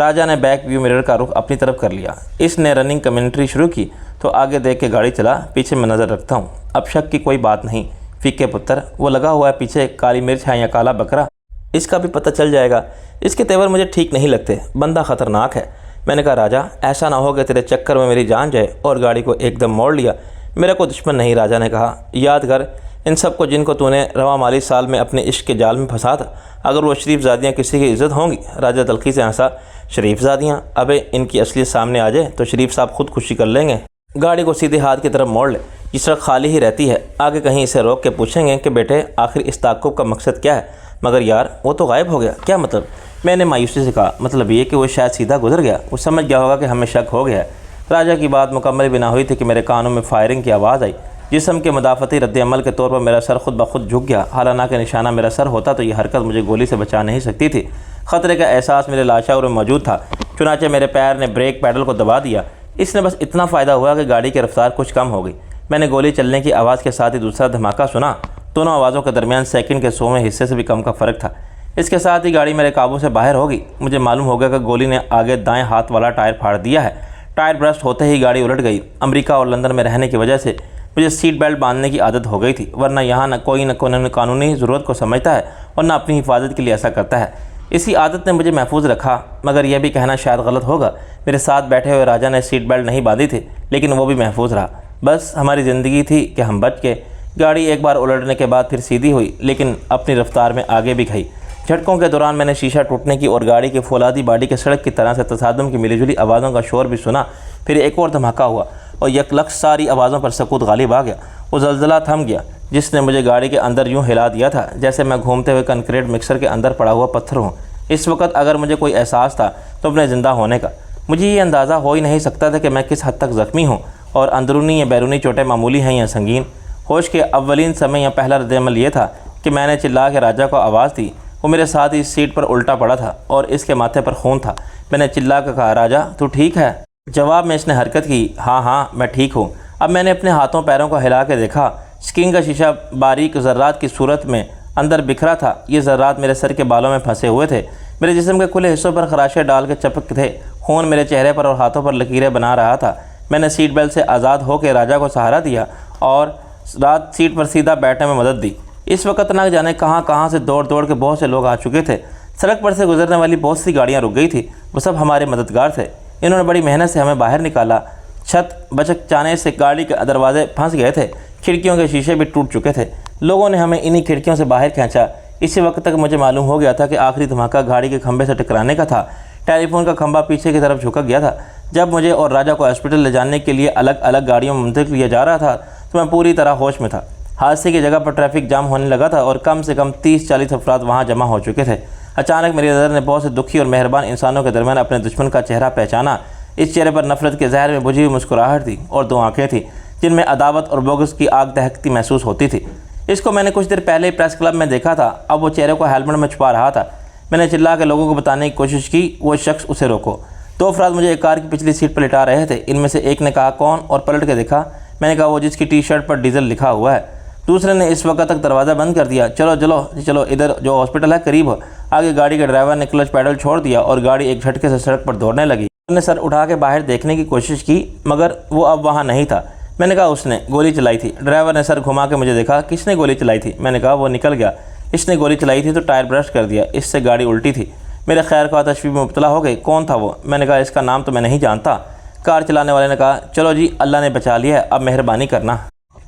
راجہ نے back view mirror کا رخ اپنی طرف کر لیا۔ اس نے رننگ کمنٹری شروع کی تو آگے دیکھ کے گاڑی چلا، پیچھے میں نظر رکھتا ہوں، اب شک کی کوئی بات نہیں، فیکے پتر، وہ لگا ہوا ہے پیچھے، کالی مرچ ہے یا کالا بکرا، اس کا بھی پتہ چل جائے گا۔ اس کے تیور مجھے ٹھیک نہیں لگتے، بندہ خطرناک ہے۔ میں نے کہا راجہ ایسا نہ ہو کہ تیرے چکر میں میری جان جائے، اور گاڑی کو ایک دم موڑ لیا۔ میرا کوئی دشمن نہیں، راجہ نے کہا، یاد کر ان سب کو جن کو تو نے رواں مالی سال میں اپنے عشق کے جال میں پھنسا تھا، اگر وہ شریف زادیاں کسی کی عزت ہوں گی۔ راجہ تلخی سے ہنسا، شریف زادیاں؟ ابے ان کی اصلیت سامنے آ جائے تو شریف صاحب خود خوشی کر لیں گے۔ گاڑی کو سیدھے ہاتھ کی طرف موڑ لے، یہ سڑک خالی ہی رہتی ہے، آگے کہیں اسے روک کے پوچھیں گے کہ بیٹے آخر اس تعاقب کا مقصد کیا ہے؟ مگر یار وہ تو غائب ہو گیا، کیا مطلب؟ میں نے مایوسی سے کہا، مطلب یہ کہ وہ شاید سیدھا گزر گیا، وہ سمجھ گیا ہوگا کہ ہمیں شک ہو گیا ہے۔ راجہ کی بات مکمل بھی نہ ہوئی تھی کہ میرے کانوں میں فائرنگ کی آواز آئی۔ جسم کے مدافعتی رد عمل کے طور پر میرا سر خود بخود جھک گیا، حالانکہ نشانہ میرا سر ہوتا تو یہ حرکت مجھے گولی سے بچا نہیں سکتی تھی۔ خطرے کا احساس میرے لاشعور میں موجود تھا، چنانچہ میرے پیر نے بریک پیڈل کو دبا دیا۔ اس نے بس اتنا فائدہ ہوا کہ گاڑی کی رفتار کچھ کم ہو گئی۔ میں نے گولی چلنے کی آواز کے ساتھ ہی دوسرا دھماکہ سنا، دونوں آوازوں کے درمیان سیکنڈ کے 100ویں حصے سے بھی کم کا فرق تھا۔ اس کے ساتھ ہی گاڑی میرے قابو سے باہر ہو گئی۔ مجھے معلوم ہو گیا کہ گولی نے آگے دائیں ہاتھ والا ٹائر پھاڑ دیا ہے۔ ٹائر برسٹ ہوتے ہی گاڑی الٹ گئی۔ امریکہ اور لندن میں رہنے کی وجہ سے مجھے سیٹ بیلٹ باندھنے کی عادت ہو گئی تھی، ورنہ یہاں نہ کوئی قانونی ضرورت کو سمجھتا ہے اور نہ اپنی حفاظت کے لیے ایسا کرتا ہے۔ اسی عادت نے مجھے محفوظ رکھا، مگر یہ بھی کہنا شاید غلط ہوگا، میرے ساتھ بیٹھے ہوئے راجہ نے سیٹ بیلٹ نہیں باندھی تھی، لیکن وہ بھی محفوظ رہا۔ بس ہماری زندگی تھی کہ ہم بچ گئے۔ گاڑی ایک بار الٹنے کے بعد پھر سیدھی ہوئی، لیکن اپنی رفتار میں آگے بھی گئی۔ جھٹکوں کے دوران میں نے شیشہ ٹوٹنے کی اور گاڑی کی فولادی باڈی کے سڑک کی طرح سے تصادم کی ملی جلی آوازوں کا شور بھی سنا۔ پھر ایک اور دھماکہ ہوا اور یکلخت ساری آوازوں پر سکوت غالب آ گیا۔ وہ زلزلہ تھم گیا جس نے مجھے گاڑی کے اندر یوں ہلا دیا تھا جیسے میں گھومتے ہوئے کنکریٹ مکسر کے اندر پڑا ہوا پتھر ہوں۔ اس وقت اگر مجھے کوئی احساس تھا تو اپنے زندہ ہونے کا۔ مجھے یہ اندازہ ہو ہی نہیں سکتا تھا کہ میں کس حد تک زخمی ہوں اور اندرونی یا بیرونی چوٹیں معمولی ہیں یا سنگین۔ ہوش کے اولین سمے یا پہلا رد عمل یہ تھا کہ میں نے چلا کے راجہ کو آواز دی۔ وہ میرے ساتھ ہی سیٹ پر الٹا پڑا تھا اور اس کے ماتھے پر خون تھا۔ میں نے چلا کے کہا، راجہ تو ٹھیک ہے؟ جواب میں اس نے حرکت کی، ہاں میں ٹھیک ہوں۔ اب میں نے اپنے ہاتھوں پیروں کو ہلا کے دیکھا، اسکرین کا شیشہ باریک ذرات کی صورت میں اندر بکھرا تھا۔ یہ ذرات میرے سر کے بالوں میں پھنسے ہوئے تھے، میرے جسم کے کھلے حصوں پر خراشے ڈال کے چپک تھے، خون میرے چہرے پر اور ہاتھوں پر لکیریں بنا رہا تھا۔ میں نے سیٹ بیلٹ سے آزاد ہو کے راجہ کو سہارا دیا اور رات سیٹ پر سیدھا بیٹھنے میں مدد دی۔ اس وقت نہ جانے کہاں سے دوڑ کے بہت سے لوگ آ چکے تھے۔ سڑک پر سے گزرنے والی بہت سی گاڑیاں رک گئی تھی، وہ سب ہمارے مددگار تھے۔ انہوں نے بڑی محنت سے ہمیں باہر نکالا۔ چھت بچک جانے سے گاڑی کے دروازے پھنس گئے تھے، کھڑکیوں کے شیشے بھی ٹوٹ چکے تھے۔ لوگوں نے ہمیں انہی کھڑکیوں سے باہر کھینچا۔ اسی وقت تک مجھے معلوم ہو گیا تھا کہ آخری دھماکہ گاڑی کے کھمبے سے ٹکرانے کا تھا۔ ٹیلی فون کا کھمبا پیچھے کی طرف جھکا گیا تھا۔ جب مجھے اور راجہ کو ہاسپٹل لے جانے کے لیے الگ الگ گاڑیوں میں منتقل کیا جا رہا تھا تو میں پوری طرح ہوش میں تھا۔ حادثے کی جگہ پر ٹریفک جام ہونے لگا تھا اور کم سے کم 30-40 افراد وہاں جمع ہو چکے تھے۔ اچانک میری نظر نے بہت سے دکھی اور مہربان انسانوں کے درمیان اپنے دشمن کا چہرہ پہچانا۔ اس چہرے پر نفرت کے زہر میں بجھی ہوئی مسکراہٹ تھی اور 2 آنکھیں تھیں جن میں عداوت اور بغض کی آگ دہکتی محسوس ہوتی تھی۔ اس کو میں نے کچھ دیر پہلے ہی پریس کلب میں دیکھا تھا، اب وہ چہرے کو ہیلمٹ میں چھپا رہا تھا۔ میں نے چلا کے لوگوں کو بتانے کی کوشش کی، وہ شخص اسے روکو۔ 2 افراد مجھے ایک کار کی پچھلی سیٹ پر لٹا رہے تھے۔ ان میں سے ایک نے کہا، کون؟ اور پلٹ کے دیکھا۔ میں نے کہا، وہ جس کی ٹی شرٹ پر ڈیزل لکھا ہوا ہے۔ دوسرے نے اس وقت تک دروازہ بند کر دیا۔ چلو ادھر جو ہاسپٹل ہے قریب ہو۔ آگے گاڑی کے ڈرائیور نے کلچ پیڈل چھوڑ دیا اور گاڑی ایک جھٹکے سے سڑک پر دوڑنے لگی۔ میں نے سر اٹھا کے باہر دیکھنے کی کوشش کی مگر وہ اب وہاں نہیں تھا۔ میں نے کہا، اس نے گولی چلائی تھی۔ ڈرائیور نے سر گھما کے مجھے دیکھا، کس نے گولی چلائی تھی؟ میں نے کہا، وہ نکل گیا۔ اس نے گولی چلائی تھی تو ٹائر برسٹ کر دیا، اس سے گاڑی الٹی تھی۔ میرے خیر خواہ تشویش میں مبتلا ہو گئی، کون تھا وہ؟ میں نے کہا، اس کا نام تو میں نہیں جانتا۔ کار چلانے والے نے کہا، چلو جی اللہ نے بچا لیا ہے، اب مہربانی کرنا،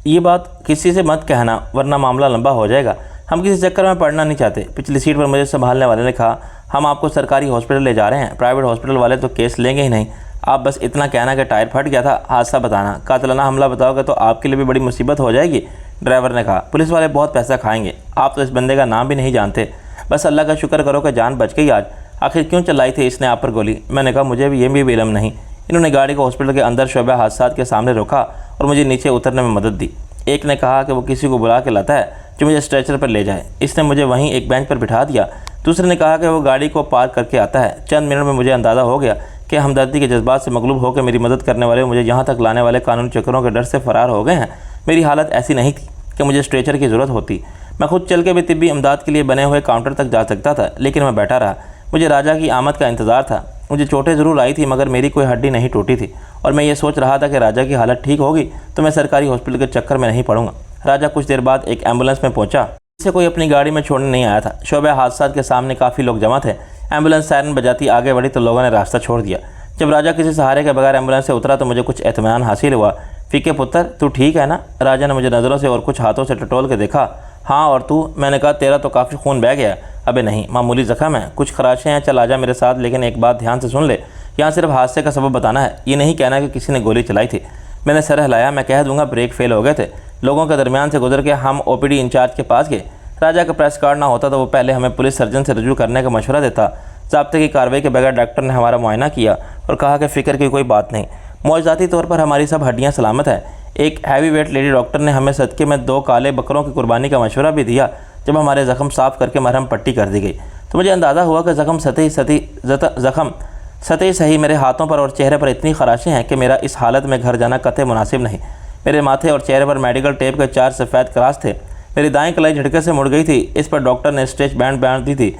یہ بات کسی سے مت کہنا ورنہ معاملہ لمبا ہو جائے گا، ہم کسی چکر میں پڑنا نہیں چاہتے۔ پچھلی سیٹ پر مجھے سنبھالنے والے نے کہا، ہم آپ کو سرکاری ہاسپٹل لے جا رہے ہیں، پرائیویٹ ہاسپٹل والے تو کیس لیں گے ہی نہیں، آپ بس اتنا کہنا کہ ٹائر پھٹ گیا تھا، حادثہ بتانا، قاتلانہ حملہ بتاؤ گے تو آپ کے لیے بھی بڑی مصیبت ہو جائے گی۔ ڈرائیور نے کہا، پولیس والے بہت پیسہ کھائیں گے، آپ تو اس بندے کا نام بھی نہیں جانتے، بس اللہ کا شکر کرو کہ جان بچ گئی آج، آخر کیوں چلائی تھی اس نے آپ پر گولی؟ میں نے کہا، مجھے بھی یہ بھی علم نہیں۔ انہوں نے گاڑی کو ہاسپٹل کے اندر شعبہ حادثات کے سامنے روکا اور مجھے نیچے اترنے میں مدد دی۔ ایک نے کہا کہ وہ کسی کو بلا کے لاتا ہے جو مجھے اسٹریچر پر لے جائے، اس نے مجھے وہیں ایک بینچ پر بٹھا دیا۔ دوسرے نے کہا کہ وہ گاڑی کو پارک کر کے آتا ہے۔ چند منٹ میں مجھے اندازہ ہو گیا کہ ہمدردی کے جذبات سے مغلوب ہو کے میری مدد کرنے والے مجھے یہاں تک لانے والے قانونی چکروں کے ڈر سے فرار ہو گئے ہیں۔ میری حالت ایسی نہیں تھی کہ مجھے اسٹریچر کی ضرورت ہوتی، میں خود چل کے بھی طبی امداد کے لیے بنے ہوئے کاؤنٹر تک جا سکتا تھا، لیکن میں بیٹھا رہا۔ مجھے راجہ کی آمد کا انتظار تھا۔ مجھے چوٹیں ضرور آئی تھی مگر میری کوئی ہڈی نہیں ٹوٹی تھی، اور میں یہ سوچ رہا تھا کہ راجہ کی حالت ٹھیک ہوگی تو میں سرکاری ہاسپٹل کے چکر میں نہیں پڑوں گا۔ راجہ کچھ دیر بعد ایک ایمبولینس میں پہنچا جسے کوئی اپنی گاڑی میں چھوڑنے نہیں آیا تھا۔ شعبہ حادثات کے سامنے کافی لوگ جمع تھے۔ ایمبولینس سائرن بجاتی آگے بڑھی تو لوگوں نے راستہ چھوڑ دیا۔ جب راجہ کسی سہارے کے بغیر ایمبولینس سے اترا تو مجھے کچھ اطمینان حاصل ہوا۔ فیکے پتر، تو ٹھیک ہے نا؟ راجہ نے مجھے نظروں سے اور کچھ ہاتھوں سے ٹٹول کے دیکھا۔ ہاں، اور تو؟ میں نے کہا، تیرا تو کافی خون بہہ گیا۔ ابے نہیں، معمولی زخم ہے، کچھ خراشیں ہیں، چل آجا میرے ساتھ، لیکن ایک بات دھیان سے سن لے، یہاں صرف حادثے کا سبب بتانا ہے، یہ نہیں کہنا کہ کسی نے گولی چلائی تھی۔ میں نے سر ہلایا۔ میں کہہ دوں گا بریک فیل ہو گئے تھے۔ لوگوں کے درمیان سے گزر کے ہم OPD انچارج کے پاس گئے۔ راجہ کا پریس کارڈ نہ ہوتا تو وہ پہلے ہمیں پولیس سرجن سے رجوع کرنے کا مشورہ دیتا۔ ضابطے کی کارروائی کے بغیر ڈاکٹر نے ہمارا معائنہ کیا اور کہا کہ فکر کی کوئی بات نہیں، معجزاتی طور پر ہماری سب ہڈیاں سلامت ہیں۔ ایک ہیوی ویٹ لیڈی ڈاکٹر نے ہمیں صدقے میں 2 کالے بکروں کی قربانی کا مشورہ بھی دیا۔ جب ہمارے زخم صاف کر کے مرہم پٹی کر دی گئی تو مجھے اندازہ ہوا کہ زخم سطحی صحیح میرے ہاتھوں پر اور چہرے پر اتنی خراشیں ہیں کہ میرا اس حالت میں گھر جانا قطعی مناسب نہیں۔ میرے ماتھے اور چہرے پر میڈیکل ٹیپ کے 4 سفید کراس تھے۔ میری دائیں کلائی جھٹکے سے مڑ گئی تھی، اس پر ڈاکٹر نے اسٹریچ بینڈ باندھ دی تھی۔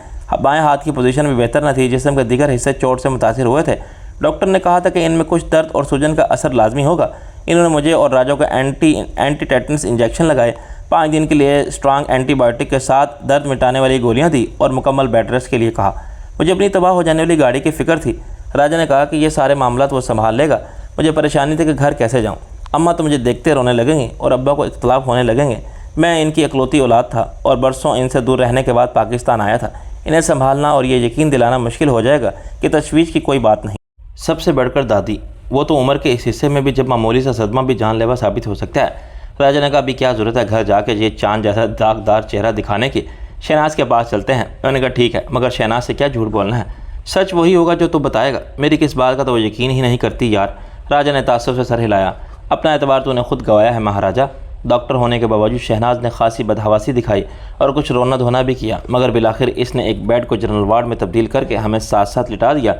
بائیں ہاتھ کی پوزیشن بھی بہتر نہ تھی، جسم کے دیگر حصے چوٹ سے متاثر ہوئے تھے۔ ڈاکٹر نے کہا تھا کہ ان میں کچھ درد اور سوجن کا اثر لازمی ہوگا۔ انہوں نے مجھے اور راجہ کو اینٹی ٹیٹنس انجیکشن لگائے، 5 دن کے لیے اسٹرانگ اینٹی بائیوٹک کے ساتھ درد مٹانے والی گولیاں دی اور مکمل بیڈ ریسٹ کے لیے کہا۔ مجھے اپنی تباہ ہو جانے والی گاڑی کی فکر تھی۔ راجہ نے کہا کہ یہ سارے معاملات وہ سنبھال لے گا۔ مجھے پریشانی تھی کہ گھر کیسے جاؤں۔ اماں تو مجھے دیکھتے رونے لگیں گی اور ابا کو اختلاف ہونے لگیں گے۔ میں ان کی اکلوتی اولاد تھا اور برسوں ان سے دور رہنے کے بعد پاکستان آیا تھا۔ انہیں سنبھالنا اور یہ یقین دلانا مشکل ہو جائے گا کہ تشویش کی کوئی بات نہیں۔ سب سے بڑھ کر دادی، وہ تو عمر کے اس حصے میں بھی جب معمولی سا صدمہ بھی جان لیوا ثابت ہو سکتا ہے۔ راجہ نے کہا، ابھی کیا ضرورت ہے گھر جا کے یہ چاند جیسا داغدار چہرہ دکھانے کی؟ شہناز کے پاس چلتے ہیں۔ میں نے کہا ٹھیک ہے، مگر شہناز سے کیا جھوٹ بولنا ہے؟ سچ وہی ہوگا جو تو بتائے گا۔ میری کس بات کا تو وہ یقین ہی نہیں کرتی یار۔ راجہ نے تعصب سے سر ہلایا۔ اپنا اعتبار تو نے خود گوایا ہے مہاراجہ۔ ڈاکٹر ہونے کے باوجود شہناز نے خاصی بدحواسی دکھائی اور کچھ رونا دھونا بھی کیا، مگر بالآخر اس نے ایک بیڈ کو جنرل وارڈ میں تبدیل کر کے ہمیں ساتھ ساتھ لٹا دیا۔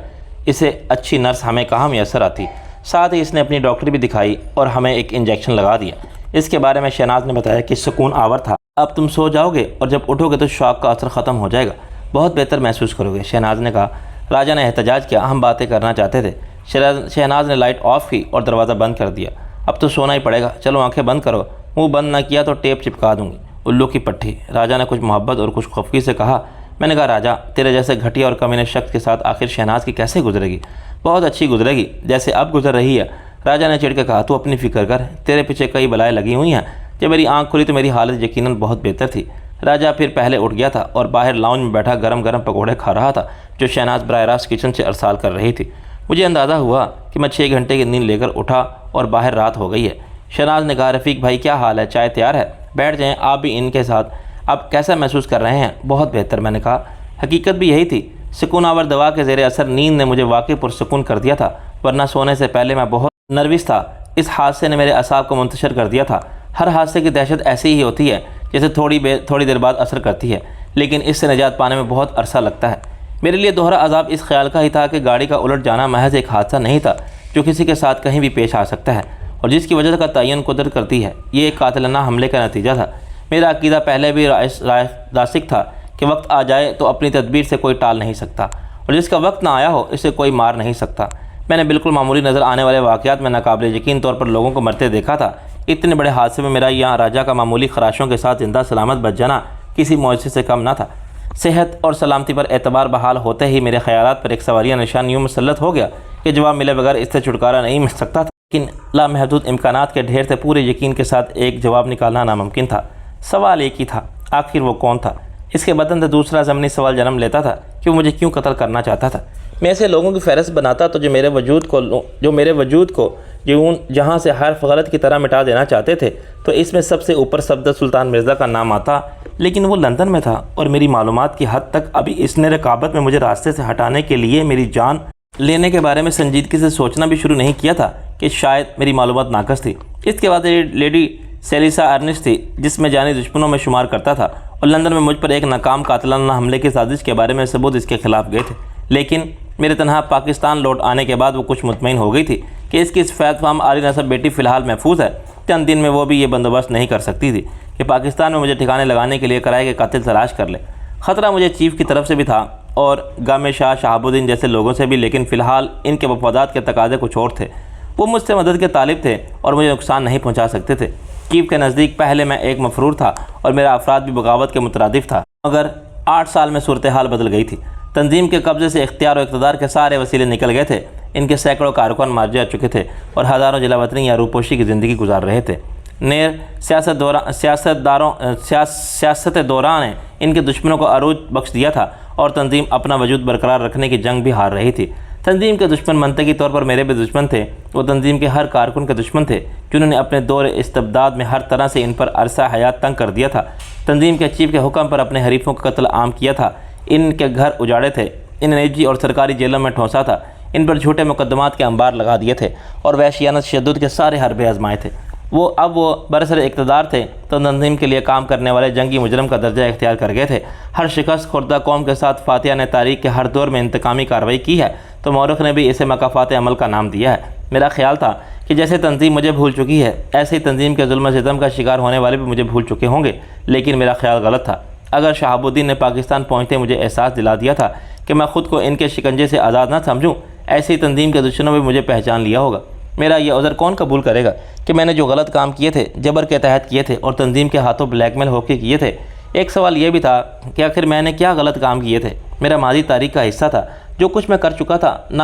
اسے اچھی نرس ہمیں کہاں میسر آتی۔ ساتھ ہی اس نے اپنی ڈاکٹری بھی دکھائی اور ہمیں ایک انجیکشن لگا دیا۔ اس کے بارے میں شہناز نے بتایا کہ سکون آور تھا۔ اب تم سو جاؤ گے اور جب اٹھو گے تو شوق کا اثر ختم ہو جائے گا، بہت بہتر محسوس کرو گے، شہناز نے کہا۔ راجہ نے احتجاج کیا، ہم باتیں کرنا چاہتے تھے۔ شہناز نے لائٹ آف کی اور دروازہ بند کر دیا۔ اب تو سونا ہی پڑے گا، چلو آنکھیں بند کرو، منہ بند نہ کیا تو ٹیپ چپکا دوں گی، الو کی پٹھی۔ راجہ نے کچھ محبت اور کچھ خفگی سے کہا۔ میں نے کہا، راجہ تیرے جیسے گھٹیا اور کمینے شخص کے ساتھ آخر شہناز کی کیسے گزرے گی؟ بہت اچھی گزرے گی، جیسے اب گزر رہی ہے۔ راجہ نے چڑھ کے کہا، تو اپنی فکر کر، تیرے پیچھے کئی بلائیں لگی ہوئی ہیں۔ جب میری آنکھ کھلی تو میری حالت یقیناً بہت بہتر تھی۔ راجہ پھر پہلے اٹھ گیا تھا اور باہر لاؤنج میں بیٹھا گرم گرم پکوڑے کھا رہا تھا جو شہناز براہ راست کچن سے ارسال کر رہی تھی۔ مجھے اندازہ ہوا کہ میں 6 گھنٹے کی نیند لے کر اٹھا اور باہر رات ہو گئی ہے۔ شہناز نے کہا، رفیق بھائی کیا حال ہے؟ چائے تیار ہے، بیٹھ جائیں آپ بھی ان کے ساتھ۔ اب کیسا محسوس کر رہے ہیں؟ بہت بہتر، میں نے کہا۔ حقیقت بھی یہی تھی، سکون آور دوا کے زیر اثر نیند نے مجھے واقعی پرسکون کر دیا تھا، ورنہ سونے سے پہلے میں بہت نروس تھا۔ اس حادثے نے میرے اعصاب کو منتشر کر دیا تھا۔ ہر حادثے کی دہشت ایسی ہی ہوتی ہے جیسے تھوڑی دیر بعد اثر کرتی ہے، لیکن اس سے نجات پانے میں بہت عرصہ لگتا ہے۔ میرے لیے دوہرا عذاب اس خیال کا ہی تھا کہ گاڑی کا الٹ جانا محض ایک حادثہ نہیں تھا جو کسی کے ساتھ کہیں بھی پیش آ سکتا ہے اور جس کی وجہ کا تعین قدرت کرتی ہے۔ یہ ایک قاتلانہ حملے کا نتیجہ تھا۔ میرا عقیدہ پہلے بھی راسخ تھا کہ وقت آ جائے تو اپنی تدبیر سے کوئی ٹال نہیں سکتا، اور جس کا وقت نہ آیا ہو اسے کوئی مار نہیں سکتا۔ میں نے بالکل معمولی نظر آنے والے واقعات میں ناقابل یقین طور پر لوگوں کو مرتے دیکھا تھا۔ اتنے بڑے حادثے میں میرا یہاں راجہ کا معمولی خراشوں کے ساتھ زندہ سلامت بچ جانا کسی معجزے سے کم نہ تھا۔ صحت اور سلامتی پر اعتبار بحال ہوتے ہی میرے خیالات پر ایک سوالیہ نشان یوں مسلط ہو گیا کہ جواب ملے بغیر اس سے چھٹکارا نہیں مل سکتا تھا، لیکن لامحدود امکانات کے ڈھیر سے پورے یقین کے ساتھ ایک جواب نکالنا ناممکن تھا۔ سوال ایک ہی تھا، آخر وہ کون تھا؟ اس کے بدن سے دوسرا ضمنی سوال جنم لیتا تھا کہ وہ مجھے کیوں قتل کرنا چاہتا تھا۔ میں ایسے لوگوں کی فہرست بناتا تو جو میرے وجود کو جہاں سے حرف غلط کی طرح مٹا دینا چاہتے تھے، تو اس میں سب سے اوپر صفدر سلطان مرزا کا نام آتا، لیکن وہ لندن میں تھا اور میری معلومات کی حد تک ابھی اس نے رقابت میں مجھے راستے سے ہٹانے کے لیے میری جان لینے کے بارے میں سنجیدگی سے سوچنا بھی شروع نہیں کیا تھا کہ شاید میری معلومات ناقص تھی۔ اس کے بعد لیڈی سیلیسا ارنسٹ تھی جس میں جانی دشمنوں میں شمار کرتا تھا، اور لندن میں مجھ پر ایک ناکام قاتلانہ حملے کی سازش کے بارے میں ثبوت اس کے خلاف گئے تھے، لیکن میرے تنہا پاکستان لوٹ آنے کے بعد وہ کچھ مطمئن ہو گئی تھی کہ اس کی سفید فام عالی نسب بیٹی فی الحال محفوظ ہے۔ چند دن میں وہ بھی یہ بندوبست نہیں کر سکتی تھی کہ پاکستان میں مجھے ٹھکانے لگانے کے لیے کرائے کے قاتل تلاش کر لے۔ خطرہ مجھے چیف کی طرف سے بھی تھا اور غم شاہ شہاب الدین جیسے لوگوں سے بھی، لیکن فی الحال ان کے مفادات کے تقاضے کچھ اور تھے۔ وہ مجھ سے مدد کے طالب تھے اور مجھے نقصان نہیں پہنچا سکتے تھے۔ کیو کے نزدیک پہلے میں ایک مفرور تھا اور میرا افراد بھی بغاوت کے مترادف تھا، مگر 8 سال میں صورتحال بدل گئی تھی۔ تنظیم کے قبضے سے اختیار و اقتدار کے سارے وسیلے نکل گئے تھے۔ ان کے سینکڑوں کارکن مار جا چکے تھے اور ہزاروں جلا وطنی یا روپوشی کی زندگی گزار رہے تھے۔ نیر سیاست دوران نے ان کے دشمنوں کو عروج بخش دیا تھا اور تنظیم اپنا وجود برقرار رکھنے کی جنگ بھی ہار رہی تھی۔ تنظیم کے دشمن منطقی طور پر میرے بھی دشمن تھے۔ وہ تنظیم کے ہر کارکن کے دشمن تھے، جنہوں نے اپنے دور استبداد میں ہر طرح سے ان پر عرصہ حیات تنگ کر دیا تھا۔ تنظیم کے چیف کے حکم پر اپنے حریفوں کا قتل عام کیا تھا، ان کے گھر اجاڑے تھے، ان نجی اور سرکاری جیلوں میں ٹھونسا تھا، ان پر جھوٹے مقدمات کے انبار لگا دیے تھے اور وحشیانہ تشدد کے سارے حربے آزمائے تھے۔ اب وہ برسر اقتدار تھے تو تنظیم کے لیے کام کرنے والے جنگی مجرم کا درجہ اختیار کر گئے تھے۔ ہر شکست خوردہ قوم کے ساتھ فاتحہ نے تاریخ کے ہر دور میں انتقامی کارروائی کی ہے تو مورخ نے بھی اسے مکافات عمل کا نام دیا ہے۔ میرا خیال تھا کہ جیسے تنظیم مجھے بھول چکی ہے، ایسے ہی تنظیم کے ظلم و ستم کا شکار ہونے والے بھی مجھے بھول چکے ہوں گے، لیکن میرا خیال غلط تھا۔ اگر شہاب الدین نے پاکستان پہنچتے مجھے احساس دلا دیا تھا کہ میں خود کو ان کے شکنجے سے آزاد نہ سمجھوں، ایسے ہی تنظیم کے دشمنوں بھی مجھے پہچان لیا ہوگا۔ میرا یہ عذر کون قبول کرے گا کہ میں نے جو غلط کام کیے تھے، جبر کے تحت کیے تھے اور تنظیم کے ہاتھوں بلیک میل ہو کے کیے تھے؟ ایک سوال یہ بھی تھا کہ آخر میں نے کیا غلط کام کیے تھے؟ میرا ماضی تاریخ کا حصہ تھا۔ جو کچھ میں کر چکا تھا نہ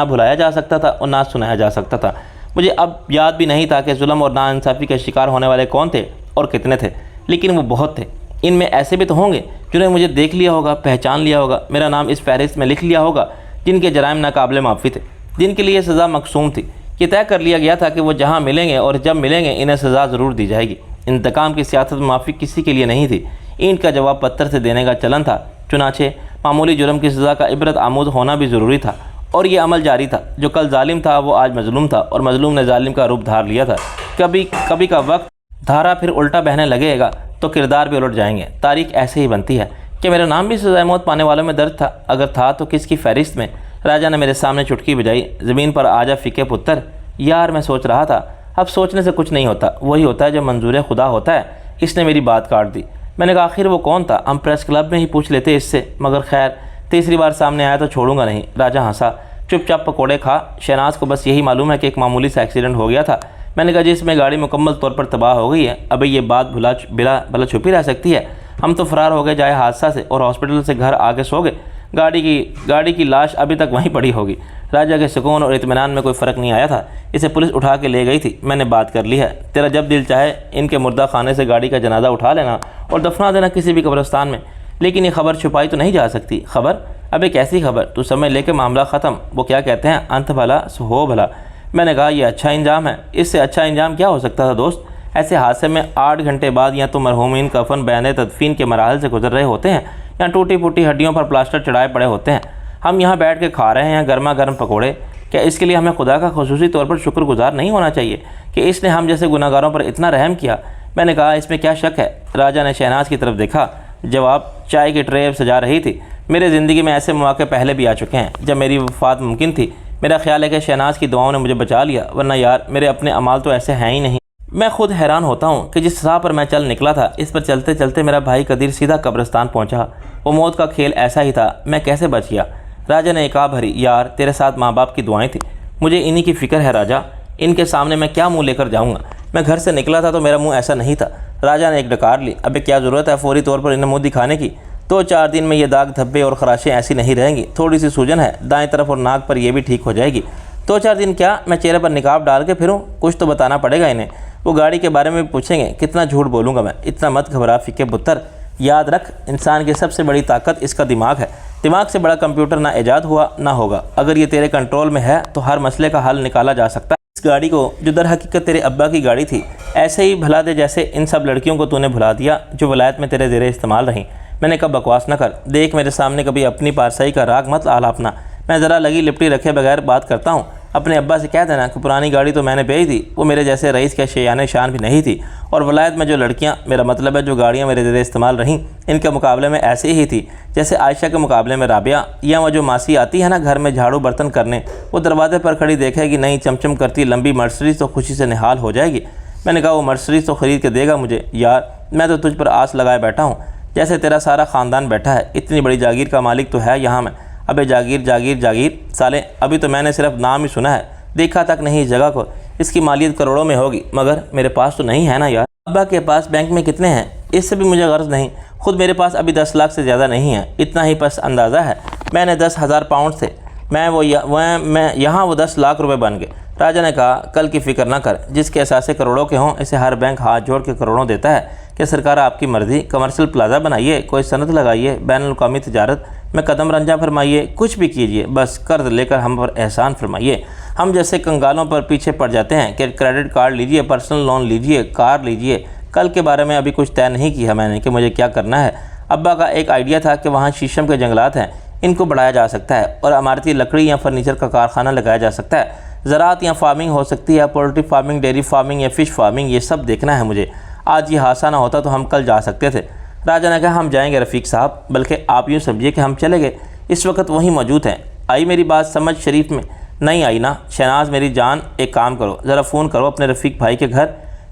بھلایا جا سکتا تھا اور نہ سنایا جا سکتا تھا۔ مجھے اب یاد بھی نہیں تھا کہ ظلم اور ناانصافی کے شکار ہونے والے کون تھے اور کتنے تھے، لیکن وہ بہت تھے۔ ان میں ایسے بھی تو ہوں گے جنہوں نے مجھے دیکھ لیا ہوگا، پہچان لیا ہوگا، میرا نام اس فہرست میں لکھ لیا ہوگا، جن کے جرائم ناقابل معافی تھے، جن کے لیے سزا مقسوم تھی۔ یہ طے کر لیا گیا تھا کہ وہ جہاں ملیں گے اور جب ملیں گے انہیں سزا ضرور دی جائے گی۔ انتقام کی سیاست معافی کسی کے لیے نہیں تھی، اینٹ کا جواب پتھر سے دینے کا چلن تھا۔ چنانچہ معمولی جرم کی سزا کا عبرت آموز ہونا بھی ضروری تھا، اور یہ عمل جاری تھا۔ جو کل ظالم تھا وہ آج مظلوم تھا، اور مظلوم نے ظالم کا روپ دھار لیا تھا۔ کبھی کا وقت دھارا پھر الٹا بہنے لگے گا تو کردار بھی الٹ جائیں گے۔ تاریخ ایسے ہی بنتی ہے کہ میرا نام بھی سزائے موت پانے والوں میں درج تھا۔ اگر تھا تو کس کی فہرست میں؟ راجہ نے میرے سامنے چٹکی بجائی۔ زمین پر آجا فکے پتر۔ یار میں سوچ رہا تھا، اب سوچنے سے کچھ نہیں ہوتا، وہی ہوتا ہے جو منظور خدا ہوتا ہے۔ اس نے میری بات کاٹ دی۔ میں نے کہا آخر وہ کون تھا؟ ہم پریس کلب میں ہی پوچھ لیتے اس سے، مگر خیر تیسری بار سامنے آیا تو چھوڑوں گا نہیں۔ راجہ ہنسا۔ چپ چاپ پکوڑے کھا، شہناز کو بس یہی معلوم ہے کہ ایک معمولی سا ایکسیڈنٹ ہو گیا تھا۔ میں نے کہا جس میں گاڑی مکمل طور پر تباہ ہو گئی ہے، ابھی یہ بات بلا چھپی رہ سکتی ہے؟ ہم تو فرار ہو گئے جائے حادثہ سے اور ہاسپٹل سے گھر آ کے سو گئے۔ گاڑی کی لاش ابھی تک وہیں پڑی ہوگی۔ راجہ کے سکون اور اطمینان میں کوئی فرق نہیں آیا تھا۔ اسے پولیس اٹھا کے لے گئی تھی، میں نے بات کر لی ہے۔ تیرا جب دل چاہے ان کے مردہ خانے سے گاڑی کا جنازہ اٹھا لینا اور دفنا دینا کسی بھی قبرستان میں، لیکن یہ خبر چھپائی تو نہیں جا سکتی۔ خبر؟ اب ایک ایسی خبر تو سمجھ لے کے معاملہ ختم۔ وہ کیا کہتے ہیں، انت بھلا سو ہو بھلا۔ میں نے کہا یہ اچھا انجام ہے، اس سے اچھا انجام کیا ہو سکتا تھا دوست؟ ایسے حادثے میں 8 گھنٹے بعد یا تو مرحومین کفن بیان تدفین کے مراحل سے گزر رہے ہوتے ہیں یا ٹوٹی پھوٹی ہڈیوں پر پلاسٹر چڑھائے پڑے ہوتے ہیں۔ ہم یہاں بیٹھ کے کھا رہے ہیں گرما گرم پکوڑے۔ کیا اس کے لیے ہمیں خدا کا خصوصی طور پر شکر گزار نہیں ہونا چاہیے کہ اس نے ہم جیسے گناہ گاروں پر اتنا رحم کیا؟ میں نے کہا اس میں کیا شک ہے؟ راجہ نے شہناز کی طرف دیکھا۔ جواب، چائے کی ٹرے سجا رہی تھی۔ میرے زندگی میں ایسے مواقع پہلے بھی آ چکے ہیں جب میری وفات ممکن تھی۔ میرا خیال ہے کہ شہناز کی دعاؤں نے مجھے بچا لیا، ورنہ یار میرے اپنے اعمال تو ایسے ہیں ہی نہیں۔ میں خود حیران ہوتا ہوں کہ جس راہ پر میں چل نکلا تھا، اس پر چلتے چلتے میرا بھائی قدیر سیدھا قبرستان پہنچا۔ وہ موت کا کھیل ایسا ہی تھا، میں کیسے بچ گیا؟ راجہ نے ایک آہ بھری۔ یار تیرے ساتھ ماں باپ کی دعائیں تھیں، مجھے انہی کی فکر ہے راجہ۔ ان کے سامنے میں کیا منہ لے کر جاؤں گا؟ میں گھر سے نکلا تھا تو میرا منہ ایسا نہیں تھا۔ راجہ نے ایک ڈکار لی۔ ابے کیا ضرورت ہے فوری طور پر انہیں منہ دکھانے کی؟ 2-4 دن میں یہ داغ دھبے اور خراشیں ایسی نہیں رہیں گی۔ تھوڑی سی سوجن ہے دائیں طرف اور ناک پر، یہ بھی ٹھیک ہو جائے گی۔ 2-4 دن کیا، میں چہرے پر نقاب ڈال کے پھروں؟ کچھ تو بتانا پڑے گا انہیں۔ وہ گاڑی کے بارے میں بھی پوچھیں گے، کتنا جھوٹ بولوں گا میں؟ اتنا مت گھبرا فکے پتر، یاد رکھ انسان کی سب سے بڑی طاقت اس کا دماغ ہے۔ دماغ سے بڑا کمپیوٹر نہ ایجاد ہوا نہ ہوگا۔ اگر یہ تیرے کنٹرول میں ہے تو ہر مسئلے کا حل نکالا جا سکتا ہے۔ اس گاڑی کو جو در حقیقت تیرے ابا کی گاڑی تھی، ایسے ہی بھلا دے جیسے ان سب لڑکیوں کو تو نے بھلا دیا جو ولایت میں تیرے زیر استعمال رہیں۔ میں نے کہا بکواس نہ کر، دیکھ میرے سامنے کبھی اپنی پارسائی کا راگ مت آلاپنا۔ میں ذرا لگی لپٹی رکھے بغیر بات کرتا ہوں۔ اپنے ابا سے کہہ دینا کہ پرانی گاڑی تو میں نے بھیج دی، وہ میرے جیسے رئیس کے شیان شان بھی نہیں تھی، اور ولایت میں جو لڑکیاں، میرا مطلب ہے جو گاڑیاں میرے زیر استعمال رہیں، ان کے مقابلے میں ایسے ہی تھی جیسے عائشہ کے مقابلے میں رابعہ، یا وہ جو ماسی آتی ہے نا گھر میں جھاڑو برتن کرنے، وہ دروازے پر کھڑی دیکھے گی نئی چمچم کرتی لمبی مرسڈیز تو خوشی سے نہال ہو جائے گی۔ میں نے کہا وہ مرسڈیز تو خرید کے دے گا مجھے۔ یار میں تو تجھ پر آس لگائے بیٹھا ہوں، جیسے تیرا سارا خاندان بیٹھا ہے، اتنی بڑی جاگیر کا مالک تو ہے یہاں میں۔ ابے جاگیر جاگیر جاگیر سالے، ابھی تو میں نے صرف نام ہی سنا ہے، دیکھا تک نہیں اس جگہ کو۔ اس کی مالیت کروڑوں میں ہوگی، مگر میرے پاس تو نہیں ہے نا یار۔ ابا کے پاس بینک میں کتنے ہیں اس سے بھی مجھے غرض نہیں، خود میرے پاس ابھی 10 لاکھ سے زیادہ نہیں ہے، اتنا ہی پس اندازہ ہے۔ میں نے 10,000 پاؤنڈ تھے، میں یہاں وہ 10 لاکھ روپے بن گئے۔ راجا نے کہا کل کی فکر نہ کر، جس کے اثاثے کروڑوں کے ہوں اسے ہر بینک ہاتھ جوڑ کے کروڑوں دیتا ہے کہ سرکار آپ کی مرضی، کمرشل پلازا بنائیے، کوئی صنعت لگائیے، بین الاقوامی تجارت میں قدم رنجہ فرمائیے، کچھ بھی کیجیے، بس قرض لے کر ہم پر احسان فرمائیے۔ ہم جیسے کنگالوں پر پیچھے پڑ جاتے ہیں کہ کریڈٹ کارڈ لیجیے، پرسنل لون لیجیے، کار لیجیے۔ کل کے بارے میں ابھی کچھ طے نہیں کیا میں نے کہ مجھے کیا کرنا ہے۔ ابا کا ایک آئیڈیا تھا کہ وہاں شیشم کے جنگلات ہیں، ان کو بڑھایا جا سکتا ہے اور عمارتی لکڑی یا فرنیچر کا کارخانہ لگایا جا سکتا ہے۔ زراعت یا فارمنگ ہو سکتی ہے، پولٹری فارمنگ، ڈیری فارمنگ یا فش فارمنگ، یہ سب دیکھنا ہے مجھے۔ آج یہ حادثہ نہ ہوتا تو ہم کل جا سکتے تھے۔ راجا نے کہا ہم جائیں گے رفیق صاحب، بلکہ آپ یوں سمجھیے کہ ہم چلے گئے، اس وقت وہیں موجود ہیں۔ آئی میری بات سمجھ شریف میں؟ نہیں آئی نا؟ شہناز میری جان، ایک کام کرو، ذرا فون کرو اپنے رفیق بھائی کے گھر۔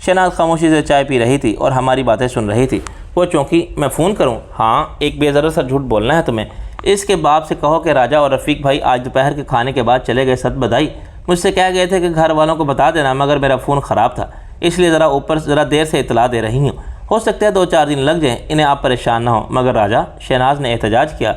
شہناز خاموشی سے چائے پی رہی تھی اور ہماری باتیں سن رہی تھی۔ وہ چونکی، میں فون کروں؟ ہاں، ایک بے ضرر سا جھوٹ بولنا ہے تمہیں۔ اس کے باپ سے کہو کہ راجا اور رفیق بھائی آج دوپہر کے کھانے کے بعد چلے گئے ست بدائی۔ مجھ سے کہہ گئے تھے کہ گھر والوں کو بتا دینا، مگر میرا فون خراب تھا، اس لیے ذرا دیر سے اطلاع دے رہی ہوں۔ ہو سکتا ہے 2-4 دن لگ جائیں، انہیں آپ پریشان نہ ہوں۔ مگر راجا، شہناز نے احتجاج کیا،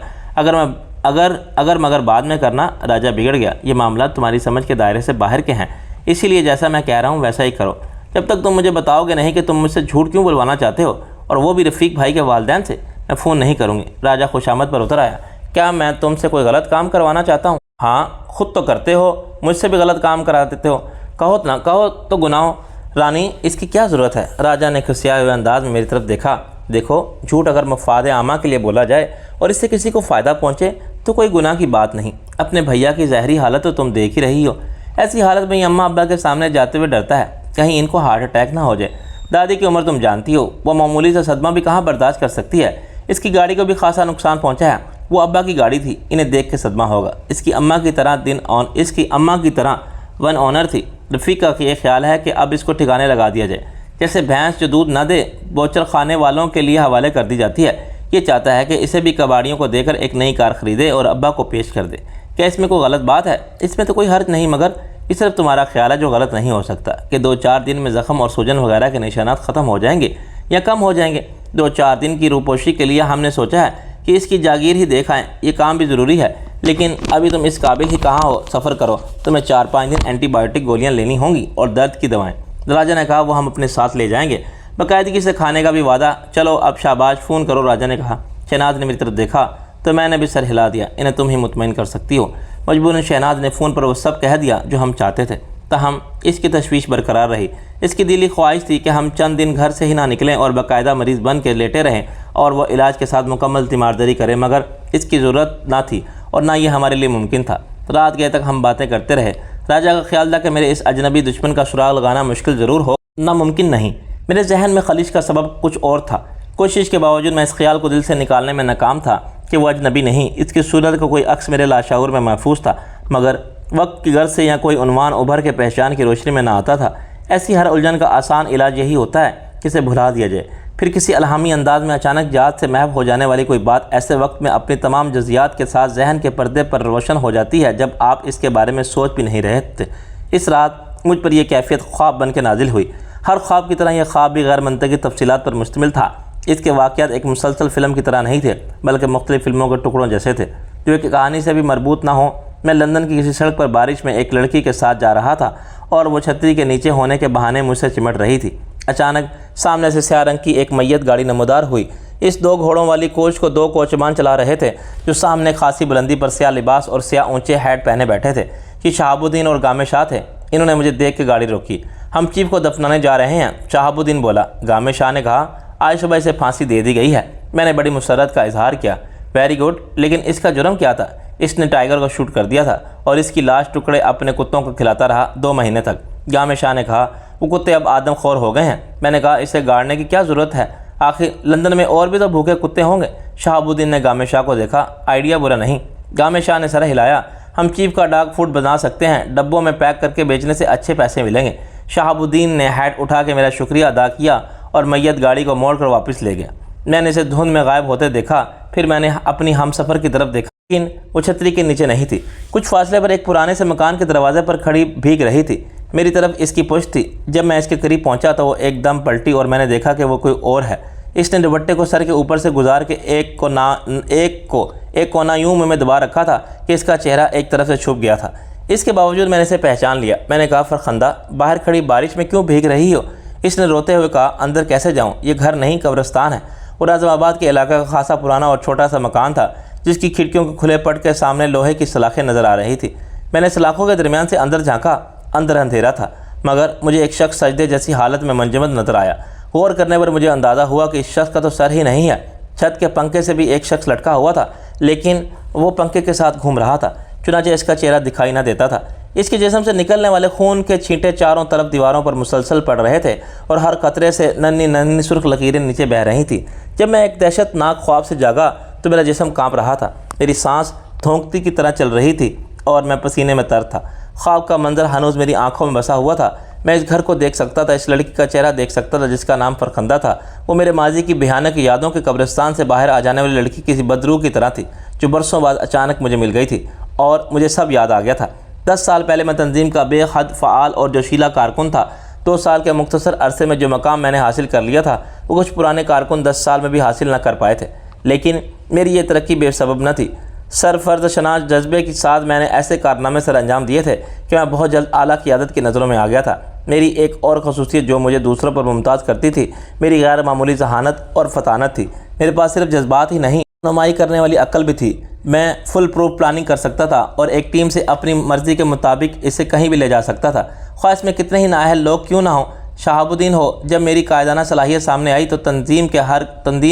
مگر بعد میں کرنا، راجا بگڑ گیا۔ یہ معاملات تمہاری سمجھ کے دائرے سے باہر کے ہیں، اسی لیے جیسا میں کہہ رہا ہوں ویسا ہی کرو۔ جب تک تم مجھے بتاؤ گے نہیں کہ تم مجھ سے جھوٹ کیوں بلوانا چاہتے ہو، اور وہ بھی رفیق بھائی کے والدین سے، میں فون نہیں کروں گی۔ راجا خوشامد پر اتر آیا۔ کیا میں تم سے کوئی غلط کام کروانا چاہتا ہوں؟ ہاں، خود تو کرتے ہو، مجھ سے بھی غلط کام کرا دیتے ہو۔ کہو تو گناہ ہو۔ رانی، اس کی کیا ضرورت ہے؟ راجا نے کھسیائے ہوئے انداز میں میری طرف دیکھا۔ دیکھو، جھوٹ اگر مفاد عامہ کے لیے بولا جائے اور اس سے کسی کو فائدہ پہنچے تو کوئی گناہ کی بات نہیں۔ اپنے بھیا کی ظاہری حالت تو تم دیکھ ہی رہی ہو۔ ایسی حالت میں اماں ابا کے سامنے جاتے ہوئے ڈرتا ہے کہیں ان کو ہارٹ اٹیک نہ ہو جائے۔ دادی کی عمر تم جانتی ہو، وہ معمولی سے صدمہ بھی کہاں برداشت کر سکتی ہے۔ اس کی گاڑی کو بھی خاصا نقصان پہنچا ہے، وہ ابا کی گاڑی تھی، انہیں دیکھ کے صدمہ ہوگا۔ اس کی اماں کی طرح ون آنر تھی۔ رفیقہ کا یہ خیال ہے کہ اب اس کو ٹھکانے لگا دیا جائے، جیسے بھینس جو دودھ نہ دے بوچر خانے والوں کے لیے حوالے کر دی جاتی ہے۔ یہ چاہتا ہے کہ اسے بھی کباڑیوں کو دے کر ایک نئی کار خریدے اور ابا کو پیش کر دے۔ کیا اس میں کوئی غلط بات ہے؟ اس میں تو کوئی حرج نہیں، مگر یہ صرف تمہارا خیال ہے جو غلط نہیں ہو سکتا کہ 2-4 دن میں زخم اور سوجن وغیرہ کے نشانات ختم ہو جائیں گے یا کم ہو جائیں گے۔ 2-4 دن کی روپوشی کے لیے ہم نے سوچا ہے کہ اس کی جاگیر ہی دیکھ آئیں، یہ کام بھی ضروری ہے، لیکن ابھی تم اس قابل ہی کہاں ہو سفر کرو۔ تمہیں 4-5 دن اینٹی بائیوٹک گولیاں لینی ہوں گی اور درد کی دوائیں۔ راجا نے کہا وہ ہم اپنے ساتھ لے جائیں گے، باقاعدگی سے کھانے کا بھی وعدہ۔ چلو اب شاباش، فون کرو، راجا نے کہا۔ شہناز نے میری طرف دیکھا تو میں نے بھی سر ہلا دیا۔ انہیں تم ہی مطمئن کر سکتی ہو۔ مجبوراً شہناز نے فون پر وہ سب کہہ دیا جو ہم چاہتے تھے، تاہم اس کی تشویش برقرار رہی۔ اس کی دلی خواہش تھی کہ ہم چند دن گھر سے ہی نہ نکلیں اور باقاعدہ مریض بن کے لیٹے رہیں اور وہ علاج کے ساتھ مکمل تیمارداری کریں، مگر اس کی ضرورت نہ تھی اور نہ یہ ہمارے لیے ممکن تھا۔ رات گئے تک ہم باتیں کرتے رہے۔ راجا کا خیال تھا کہ میرے اس اجنبی دشمن کا سراغ لگانا مشکل ضرور ہو، ناممکن نہیں۔ میرے ذہن میں خلش کا سبب کچھ اور تھا۔ کوشش کے باوجود میں اس خیال کو دل سے نکالنے میں ناکام تھا کہ وہ اجنبی نہیں، اس کی صورت کا کوئی عکس میرے لاشعور میں محفوظ تھا، مگر وقت کی غرض سے یا کوئی عنوان ابھر کے پہچان کی روشنی میں نہ آتا تھا۔ ایسی ہر الجھن کا آسان علاج یہی ہوتا ہے کہ اسے بھلا دیا جائے۔ پھر کسی الہامی انداز میں اچانک یاد سے محو ہو جانے والی کوئی بات ایسے وقت میں اپنی تمام جزیات کے ساتھ ذہن کے پردے پر روشن ہو جاتی ہے جب آپ اس کے بارے میں سوچ بھی نہیں رہے تھے۔ اس رات مجھ پر یہ کیفیت خواب بن کے نازل ہوئی۔ ہر خواب کی طرح یہ خواب بھی غیر منطقی تفصیلات پر مشتمل تھا۔ اس کے واقعات ایک مسلسل فلم کی طرح نہیں تھے، بلکہ مختلف فلموں کے ٹکڑوں جیسے تھے جو ایک کہانی سے بھی مربوط نہ ہوں۔ میں لندن کی کسی سڑک پر بارش میں ایک لڑکی کے ساتھ جا رہا تھا اور وہ چھتری کے نیچے ہونے کے بہانے مجھ سے چمٹ رہی تھی۔ اچانک سامنے سے سیاہ رنگ کی ایک میت گاڑی نمودار ہوئی۔ اس 2 گھوڑوں والی کوچ کو 2 کوچمان چلا رہے تھے جو سامنے خاصی بلندی پر سیاہ لباس اور سیاہ اونچے ہیٹ پہنے بیٹھے تھے۔ یہ شہاب الدین اور گامے شاہ تھے۔ انہوں نے مجھے دیکھ کے گاڑی روکی۔ ہم چیف کو دفنانے جا رہے ہیں، شہاب الدین بولا۔ گامے شاہ نے کہا آج صبح اسے پھانسی دے دی گئی ہے۔ میں نے بڑی مسرت کا اظہار کیا۔ ویری گڈ، لیکن اس کا جرم کیا تھا؟ اس نے ٹائیگر کو شوٹ کر دیا تھا اور اس کی لاش ٹکڑے اپنے کتوں کو کھلاتا رہا 2 مہینے تک۔ گامے شاہ نے کہا وہ کتے اب آدم خور ہو گئے ہیں۔ میں نے کہا اسے گاڑنے کی کیا ضرورت ہے، آخر لندن میں اور بھی تو بھوکے کتے ہوں گے۔ شہاب الدین نے گامے شاہ کو دیکھا۔ آئیڈیا برا نہیں۔ گامے شاہ نے سر ہلایا۔ ہم چیف کا ڈاگ فوڈ بنا سکتے ہیں، ڈبوں میں پیک کر کے بیچنے سے اچھے پیسے ملیں گے۔ شہاب الدین نے ہیٹ اٹھا کے میرا شکریہ ادا کیا اور میت گاڑی کو موڑ کر واپس لے گیا۔ میں نے اسے دھند میں غائب ہوتے دیکھا۔ پھر میں نے اپنی ہم سفر کی طرف دیکھا، لیکن وہ چھتری کے نیچے نہیں تھی۔ کچھ فاصلے پر ایک پرانے سے مکان کے دروازے پر کھڑی بھیگ رہی تھی۔ میری طرف اس کی پشت تھی۔ جب میں اس کے قریب پہنچا تو وہ ایک دم پلٹی اور میں نے دیکھا کہ وہ کوئی اور ہے۔ اس نے دوپٹے کو سر کے اوپر سے گزار کے ایک کونا یوں منہ میں دبا رکھا تھا کہ اس کا چہرہ ایک طرف سے چھپ گیا تھا۔ اس کے باوجود میں نے اسے پہچان لیا۔ میں نے کہا، فرخندہ، باہر کھڑی بارش میں کیوں بھیگ رہی ہو؟ اس نے روتے ہوئے کہا، اندر کیسے جاؤں؟ یہ گھر نہیں، قبرستان ہے۔ اور اعظم آباد کے علاقے کا خاصا پرانا اور چھوٹا سا مکان تھا جس کی کھڑکیوں کے کھلے پٹ کے سامنے لوہے کی سلاخیں نظر آ رہی تھی۔ میں نے سلاخوں کے درمیان سے اندر جھانکا۔ اندر اندھیرا تھا، مگر مجھے ایک شخص سجدے جیسی حالت میں منجمد نظر آیا۔ غور کرنے پر مجھے اندازہ ہوا کہ اس شخص کا تو سر ہی نہیں ہے۔ چھت کے پنکھے سے بھی ایک شخص لٹکا ہوا تھا، لیکن وہ پنکھے کے ساتھ گھوم رہا تھا، چنانچہ اس کا چہرہ دکھائی نہ دیتا تھا۔ اس کے جسم سے نکلنے والے خون کے چھینٹے چاروں طرف دیواروں پر مسلسل پڑ رہے تھے اور ہر قطرے سے ننھی سرخ لکیریں نیچے بہہ رہی تھیں۔ جب میں ایک دہشت ناک خواب سے جاگا تو میرا جسم کانپ رہا تھا، میری سانس دھونکتی کی طرح چل رہی تھی اور میں پسینے میں تر تھا۔ خواب کا منظر ہنوز میری آنکھوں میں بسا ہوا تھا۔ میں اس گھر کو دیکھ سکتا تھا، اس لڑکی کا چہرہ دیکھ سکتا تھا جس کا نام فرخندہ تھا۔ وہ میرے ماضی کی بھیانک یادوں کے قبرستان سے باہر آ جانے والی لڑکی کسی بدروح کی طرح تھی جو برسوں بعد اچانک مجھے مل گئی تھی، اور مجھے سب یاد آ گیا تھا۔ 10 سال پہلے میں تنظیم کا بے حد فعال اور جوشیلا کارکن تھا۔ 2 سال کے مختصر عرصے میں جو مقام میں نے حاصل کر لیا تھا وہ کچھ پرانے کارکن 10 سال میں بھی حاصل نہ کر پائے تھے۔ لیکن میری یہ ترقی بے سبب نہ تھی۔ سرفرض شناس جذبے کے ساتھ میں نے ایسے کارنامے سر انجام دیے تھے کہ میں بہت جلد اعلیٰ قیادت کی نظروں میں آ گیا تھا۔ میری ایک اور خصوصیت جو مجھے دوسروں پر ممتاز کرتی تھی میری غیر معمولی ذہانت اور فطانت تھی۔ میرے پاس صرف جذبات ہی نہیں، رہنمائی کرنے والی عقل بھی تھی۔ میں فل پروف پلاننگ کر سکتا تھا اور ایک ٹیم سے اپنی مرضی کے مطابق اسے کہیں بھی لے جا سکتا تھا، خواہ اس میں کتنے ہی نااہل لوگ کیوں نہ ہوں۔ شہاب الدین ہو، جب میری قائدانہ صلاحیت سامنے آئی تو تنظیم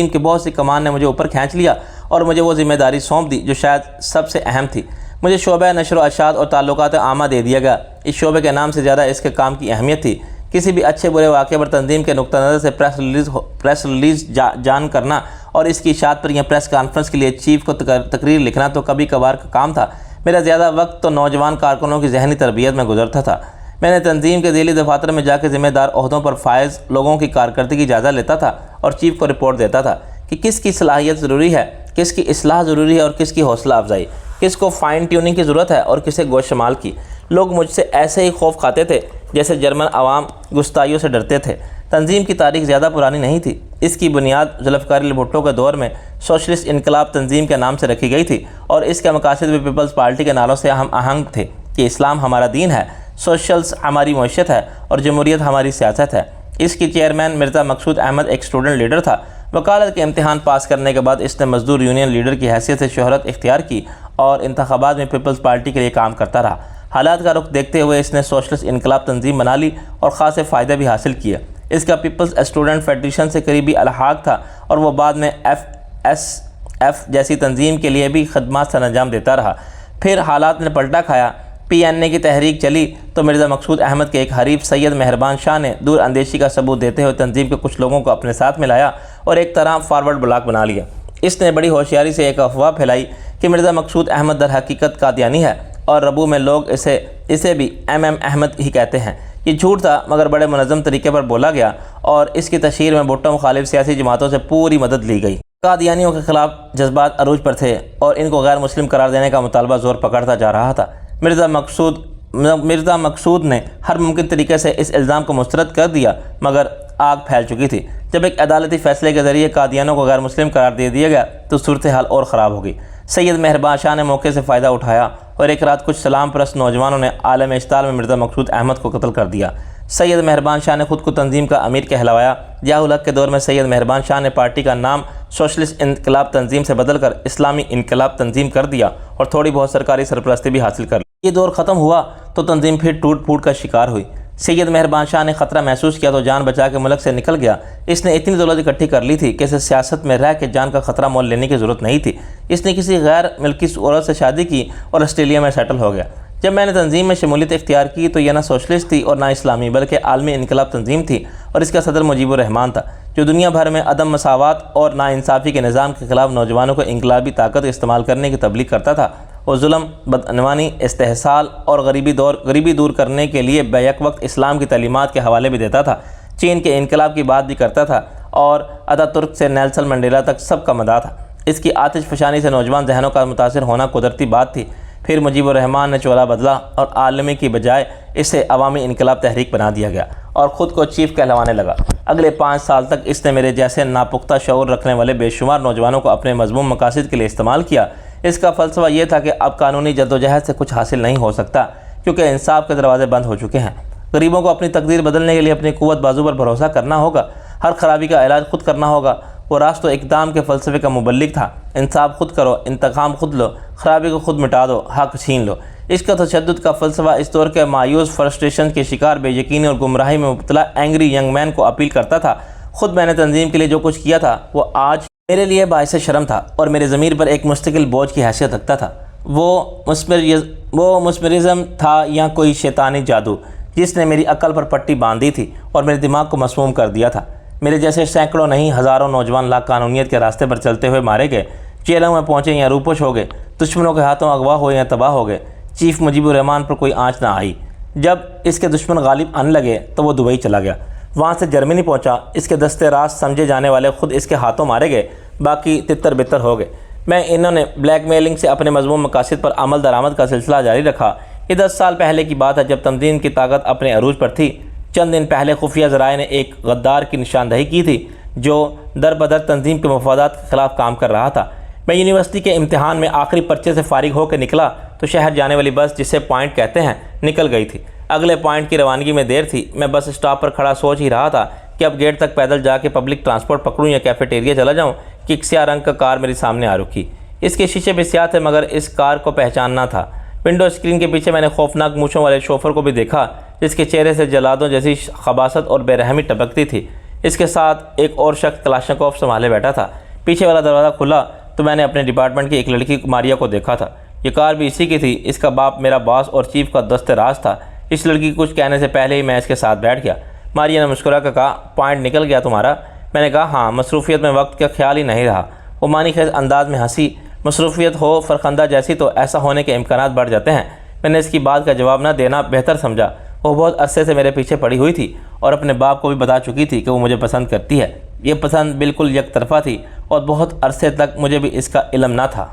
کے بہت سی کمان نے مجھے اوپر کھینچ لیا اور مجھے وہ ذمہ داری سونپ دی جو شاید سب سے اہم تھی۔ مجھے شعبہ نشر و اشاعت اور تعلقات عامہ دے دیا گیا۔ اس شعبے کے نام سے زیادہ اس کے کام کی اہمیت تھی۔ کسی بھی اچھے برے واقعے پر تنظیم کے نقطہ نظر سے پریس ریلیز جان کرنا اور اس کی اشاعت پر یا پریس کانفرنس کے لیے چیف کو تقریر لکھنا تو کبھی کبھار کا کام تھا۔ میرا زیادہ وقت تو نوجوان کارکنوں کی ذہنی تربیت میں گزرتا تھا۔ میں نے تنظیم کے ذیلی دفاتر میں جا کے ذمہ دار عہدوں پر فائز لوگوں کی کارکردگی کی جائزہ لیتا تھا اور چیف کو رپورٹ دیتا تھا کہ کس کی صلاحیت ضروری ہے، کس کی اصلاح ضروری ہے اور کس کی حوصلہ افزائی، کس کو فائن ٹیوننگ کی ضرورت ہے اور کسے گوش شمال کی۔ لوگ مجھ سے ایسے ہی خوف کھاتے تھے جیسے جرمن عوام گستاخیوں سے ڈرتے تھے۔ تنظیم کی تاریخ زیادہ پرانی نہیں تھی۔ اس کی بنیاد ذوالفقار علی بھٹو کے دور میں سوشلسٹ انقلاب تنظیم کے نام سے رکھی گئی تھی اور اس کے مقاصد بھی پیپلز پارٹی کے نعروں سے ہم آہنگ تھے کہ اسلام ہمارا دین ہے، سوشلز ہماری معیشت ہے اور جمہوریت ہماری سیاست ہے۔ اس کی چیئرمین مرزا مقصود احمد ایک اسٹوڈنٹ لیڈر تھا۔ وکالت کے امتحان پاس کرنے کے بعد اس نے مزدور یونین لیڈر کی حیثیت سے شہرت اختیار کی اور انتخابات میں پیپلز پارٹی کے لیے کام کرتا رہا۔ حالات کا رخ دیکھتے ہوئے اس نے سوشلسٹ انقلاب تنظیم بنا لی اور خاصے فائدے بھی حاصل کیے۔ اس کا پیپلز اسٹوڈنٹ فیڈریشن سے قریبی الحاق تھا اور وہ بعد میں FSF جیسی تنظیم کے لیے بھی خدمات سر انجام دیتا رہا۔ پھر حالات نے پلٹا کھایا۔ PNA کی تحریک چلی تو مرزا مقصود احمد کے ایک حریف سید مہربان شاہ نے دور اندیشی کا ثبوت دیتے ہوئے تنظیم کے کچھ لوگوں کو اپنے ساتھ ملایا اور ایک طرح فارورڈ بلاک بنا لیا۔ اس نے بڑی ہوشیاری سے ایک افواہ پھیلائی کہ مرزا مقصود احمد در حقیقت قادیانی ہے اور ربو میں لوگ اسے بھی MM احمد ہی کہتے ہیں۔ یہ جھوٹ تھا مگر بڑے منظم طریقے پر بولا گیا اور اس کی تشہیر میں بھٹو مخالف سیاسی جماعتوں سے پوری مدد لی گئی۔ قادیانیوں کے خلاف جذبات عروج پر تھے اور ان کو غیر مسلم قرار دینے کا مطالبہ زور پکڑتا جا رہا تھا۔ مرزا مقصود نے ہر ممکن طریقے سے اس الزام کو مسترد کر دیا مگر آگ پھیل چکی تھی۔ جب ایک عدالتی فیصلے کے ذریعے قادیانوں کو غیر مسلم قرار دے دیا گیا تو صورتحال اور خراب ہو گئی۔ سید مہربان شاہ نے موقع سے فائدہ اٹھایا اور ایک رات کچھ سلام پرست نوجوانوں نے عالم اشتعال میں مرزا مقصود احمد کو قتل کر دیا۔ سید مہربان شاہ نے خود کو تنظیم کا امیر کہلوایا۔ ضیاء الحق کے دور میں سید مہربان شاہ نے پارٹی کا نام سوشلسٹ انقلاب تنظیم سے بدل کر اسلامی انقلاب تنظیم کر دیا اور تھوڑی بہت سرکاری سرپرستی بھی حاصل کر لی۔ یہ دور ختم ہوا تو تنظیم پھر ٹوٹ پھوٹ کا شکار ہوئی۔ سید مہربان شاہ نے خطرہ محسوس کیا تو جان بچا کے ملک سے نکل گیا۔ اس نے اتنی دولت اکٹھی کر لی تھی کہ اسے سیاست میں رہ کے جان کا خطرہ مول لینے کی ضرورت نہیں تھی۔ اس نے کسی غیر ملکی عورت سے شادی کی اور آسٹریلیا میں سیٹل ہو گیا۔ جب میں نے تنظیم میں شمولیت اختیار کی تو یہ نہ سوشلسٹ تھی اور نہ اسلامی بلکہ عالمی انقلاب تنظیم تھی اور اس کا صدر مجیب الرحمان تھا جو دنیا بھر میں عدم مساوات اور ناانصافی کے نظام کے خلاف نوجوانوں کو انقلابی طاقت استعمال کرنے کی تبلیغ کرتا تھا۔ وہ ظلم، بدعنوانی، استحصال اور غریبی دور کرنے کے لیے بیک وقت اسلام کی تعلیمات کے حوالے بھی دیتا تھا۔ چین کے انقلاب کی بات بھی کرتا تھا اور اتاترک سے نیلسن منڈیلا تک سب کا مداح تھا۔ اس کی آتش فشانی سے نوجوان ذہنوں کا متاثر ہونا قدرتی بات تھی۔ پھر مجیب الرحمن نے چولہ بدلا اور عالمی کی بجائے اسے عوامی انقلاب تحریک بنا دیا گیا اور خود کو چیف کہلوانے لگا۔ اگلے 5 سال تک اس نے میرے جیسے ناپختہ شعور رکھنے والے بے شمار نوجوانوں کو اپنے مذموم مقاصد کے لیے استعمال کیا۔ اس کا فلسفہ یہ تھا کہ اب قانونی جدوجہد سے کچھ حاصل نہیں ہو سکتا کیونکہ انصاف کے دروازے بند ہو چکے ہیں۔ غریبوں کو اپنی تقدیر بدلنے کے لیے اپنی قوت بازو پر بھروسہ کرنا ہوگا، ہر خرابی کا علاج خود کرنا ہوگا۔ وہ راست و اقدام کے فلسفے کا مبلغ تھا۔ انصاف خود کرو، انتقام خود لو، خرابی کو خود مٹا دو، حق چھین لو۔ اس کا تشدد کا فلسفہ اس دور کے مایوس، فرسٹریشن کے شکار، بے یقینی اور گمراہی میں مبتلا اینگری ینگ مین کو اپیل کرتا تھا۔ خود میں نے تنظیم کے لیے جو کچھ کیا تھا وہ آج میرے لیے باعث شرم تھا اور میرے ضمیر پر ایک مستقل بوجھ کی حیثیت رکھتا تھا۔ وہ مسمرزم تھا یا کوئی شیطانی جادو جس نے میری عقل پر پٹی باندھی تھی اور میرے دماغ کو مسموم کر دیا تھا۔ میرے جیسے سینکڑوں نہیں ہزاروں نوجوان لا قانونیت کے راستے پر چلتے ہوئے مارے گئے، جیلوں میں پہنچے یا روپوش ہو گئے، دشمنوں کے ہاتھوں اغوا ہوئے یا تباہ ہو گئے۔ چیف مجیب الرحمن پر کوئی آنچ نہ آئی۔ جب اس کے دشمن غالب آنے لگے تو وہ دبئی چلا گیا، وہاں سے جرمنی پہنچا۔ اس کے دستے راست سمجھے جانے والے خود اس کے ہاتھوں مارے گئے، باقی تتر بتر ہو گئے۔ انہوں نے بلیک میلنگ سے اپنے مذموم مقاصد پر عمل درآمد کا سلسلہ جاری رکھا۔ یہ 10 سال پہلے کی بات ہے جب تنظیم کی طاقت اپنے عروج پر تھی۔ چند دن پہلے خفیہ ذرائع نے ایک غدار کی نشاندہی کی تھی جو در بدر تنظیم کے مفادات کے خلاف کام کر رہا تھا۔ میں یونیورسٹی کے امتحان میں آخری پرچے سے فارغ ہو کے نکلا تو شہر جانے والی بس، جسے پوائنٹ کہتے ہیں، نکل گئی تھی۔ اگلے پوائنٹ کی روانگی میں دیر تھی۔ میں بس اسٹاپ پر کھڑا سوچ ہی رہا تھا کہ اب گیٹ تک پیدل جا کے پبلک ٹرانسپورٹ پکڑوں یا کیفیٹیریا چلا جاؤں کہ ایک سیاہ رنگ کا کار میری سامنے آ رکی۔ اس کے شیشے بھی سیاہ تھے مگر اس کار کو پہچاننا تھا۔ ونڈو اسکرین کے پیچھے میں نے خوفناک مونچھوں والے شوفر کو بھی دیکھا جس کے چہرے سے جلادوں جیسی خباثت اور بے رحمی ٹپکتی تھی۔ اس کے ساتھ ایک اور شخص کلاشنکوف سنبھالے بیٹھا تھا۔ پیچھے والا دروازہ کھلا تو میں نے اپنے ڈپارٹمنٹ کی ایک لڑکی ماریا کو دیکھا تھا۔ یہ کار بھی اسی کی تھی۔ اس کا باپ میرا باس اور چیف کا دست راز تھا۔ اس لڑکی کچھ کہنے سے پہلے ہی میں اس کے ساتھ بیٹھ گیا۔ ماریا نے مسکرا کر کہا، پوائنٹ نکل گیا تمہارا؟ میں نے کہا ہاں، مصروفیت میں وقت کا خیال ہی نہیں رہا۔ وہ معنی خیز انداز میں ہنسی۔ مصروفیت ہو فرخندہ جیسی تو ایسا ہونے کے امکانات بڑھ جاتے ہیں۔ میں نے اس کی بات کا جواب نہ دینا بہتر سمجھا۔ وہ بہت عرصے سے میرے پیچھے پڑی ہوئی تھی اور اپنے باپ کو بھی بتا چکی تھی کہ وہ مجھے پسند کرتی ہے۔ یہ پسند بالکل یک طرفہ تھی اور بہت عرصے تک مجھے بھی اس کا علم نہ تھا۔